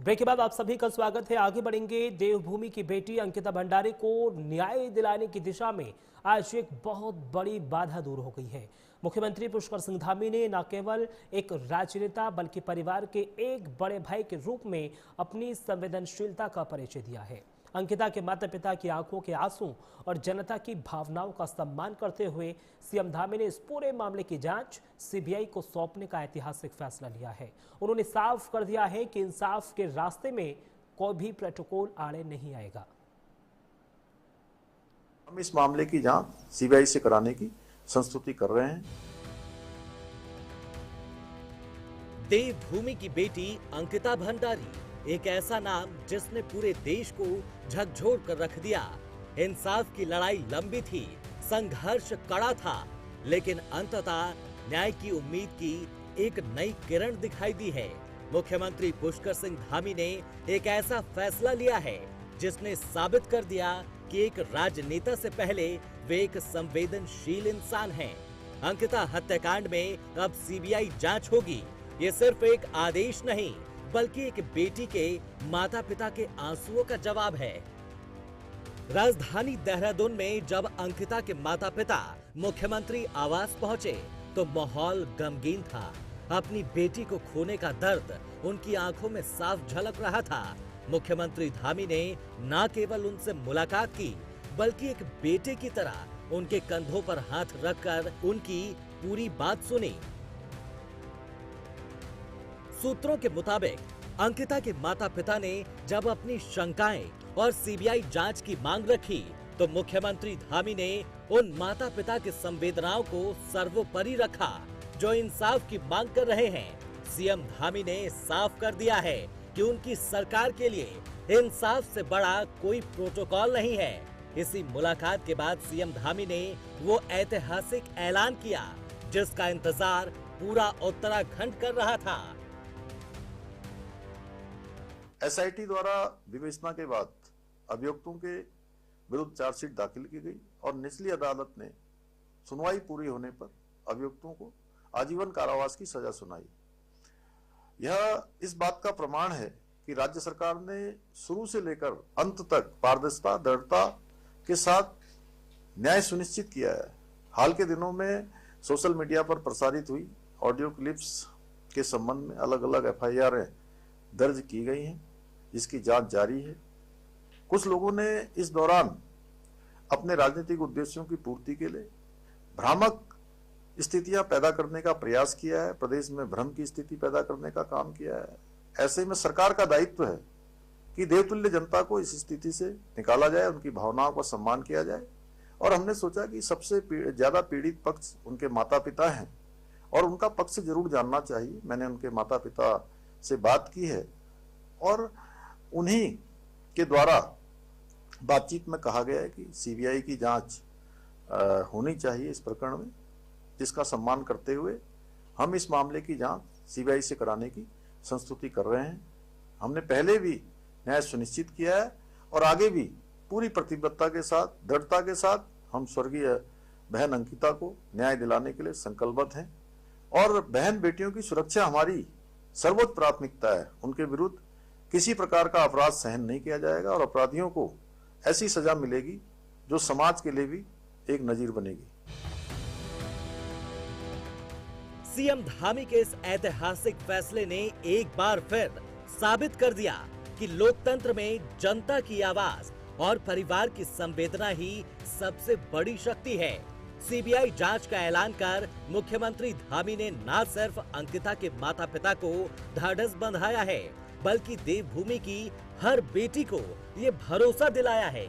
Break के बाद आप सभी का स्वागत है। आगे बढ़ेंगे। देवभूमि की बेटी अंकिता भंडारी को न्याय दिलाने की दिशा में आज एक बहुत बड़ी बाधा दूर हो गई है। मुख्यमंत्री पुष्कर सिंह धामी ने न केवल एक राजनेता बल्कि परिवार के एक बड़े भाई के रूप में अपनी संवेदनशीलता का परिचय दिया है। अंकिता के माता पिता की आंखों के आंसू और जनता की भावनाओं का सम्मान करते हुए सीएम धामी ने इस पूरे मामले की जांच सीबीआई को सौंपने का ऐतिहासिक फैसला लिया है। उन्होंने साफ कर दिया है कि इंसाफ के रास्ते में कोई भी प्रोटोकॉल आड़े नहीं आएगा। हम इस मामले की जांच सीबीआई से कराने की संस्तुति कर रहे हैं। देवभूमि की बेटी अंकिता भंडारी, एक ऐसा नाम जिसने पूरे देश को झकझोर कर रख दिया। इंसाफ की लड़ाई लंबी थी, संघर्ष कड़ा था, लेकिन अंततः न्याय की उम्मीद की एक नई किरण दिखाई दी है। मुख्यमंत्री पुष्कर सिंह धामी ने एक ऐसा फैसला लिया है जिसने साबित कर दिया कि एक राजनेता से पहले वे एक संवेदनशील इंसान हैं। अंकिता हत्याकांड में अब सीबीआई जांच होगी। ये सिर्फ एक आदेश नहीं बल्कि एक बेटी के माता पिता के आंसुओं का जवाब है। राजधानी देहरादून में जब अंकिता के माता पिता मुख्यमंत्री आवास पहुंचे तो माहौल गमगीन था। अपनी बेटी को खोने का दर्द उनकी आंखों में साफ झलक रहा था। मुख्यमंत्री धामी ने न केवल उनसे मुलाकात की बल्कि एक बेटे की तरह उनके कंधों पर हाथ रखकर उनकी पूरी बात सुनी। सूत्रों के मुताबिक अंकिता के माता पिता ने जब अपनी शंकाएं और सीबीआई जांच की मांग रखी तो मुख्यमंत्री धामी ने उन माता पिता की संवेदनाओं को सर्वोपरि रखा जो इंसाफ की मांग कर रहे हैं। सीएम धामी ने साफ कर दिया है कि उनकी सरकार के लिए इंसाफ से बड़ा कोई प्रोटोकॉल नहीं है। इसी मुलाकात के बाद सीएम धामी ने वो ऐतिहासिक ऐलान किया जिसका इंतजार पूरा उत्तराखंड कर रहा था। एसआईटी द्वारा विवेचना के बाद अभियुक्तों के विरुद्ध चार्जशीट दाखिल की गई और निचली अदालत ने सुनवाई पूरी होने पर अभियुक्तों को आजीवन कारावास की सजा सुनाई। यह इस बात का प्रमाण है कि राज्य सरकार ने शुरू से लेकर अंत तक पारदर्शिता, दृढ़ता के साथ न्याय सुनिश्चित किया है। हाल के दिनों में सोशल मीडिया पर प्रसारित हुई ऑडियो क्लिप्स के संबंध में अलग अलग एफआईआर दर्ज की गई हैं, जिसकी जांच जारी है। कुछ लोगों ने इस दौरान अपने राजनीतिक उद्देश्यों की पूर्ति के लिए भ्रामक स्थितियां पैदा करने का प्रयास किया है, प्रदेश में भ्रम की स्थिति पैदा करने का काम किया है। ऐसे में सरकार का दायित्व है कि देवतुल्य जनता को इस स्थिति से निकाला जाए, उनकी भावनाओं का सम्मान किया जाए। और हमने सोचा कि सबसे ज्यादा पीड़ित पक्ष उनके माता पिता हैं और उनका पक्ष जरूर जानना चाहिए। मैंने उनके माता पिता से बात की है और उन्हीं के द्वारा बातचीत में कहा गया है कि सीबीआई की जांच होनी चाहिए इस प्रकरण में, जिसका सम्मान करते हुए हम इस मामले की जांच सीबीआई से कराने की संस्तुति कर रहे हैं। हमने पहले भी न्याय सुनिश्चित किया है और आगे भी पूरी प्रतिबद्धता के साथ, दृढ़ता के साथ हम स्वर्गीय बहन अंकिता को न्याय दिलाने के लिए संकल्पबद्ध हैं और बहन बेटियों की सुरक्षा हमारी सर्वोच्च प्राथमिकता है। उनके विरुद्ध किसी प्रकार का अपराध सहन नहीं किया जाएगा और अपराधियों को ऐसी सजा मिलेगी जो समाज के लिए भी एक नजीर बनेगी। सीएम धामी के इस ऐतिहासिक फैसले ने एक बार फिर साबित कर दिया कि लोकतंत्र में जनता की आवाज और परिवार की संवेदना ही सबसे बड़ी शक्ति है। सीबीआई जांच का ऐलान कर मुख्यमंत्री धामी ने न सिर्फ अंकिता के माता पिता को ढाढ़स बंधाया है बल्कि देवभूमि की हर बेटी को ये भरोसा दिलाया है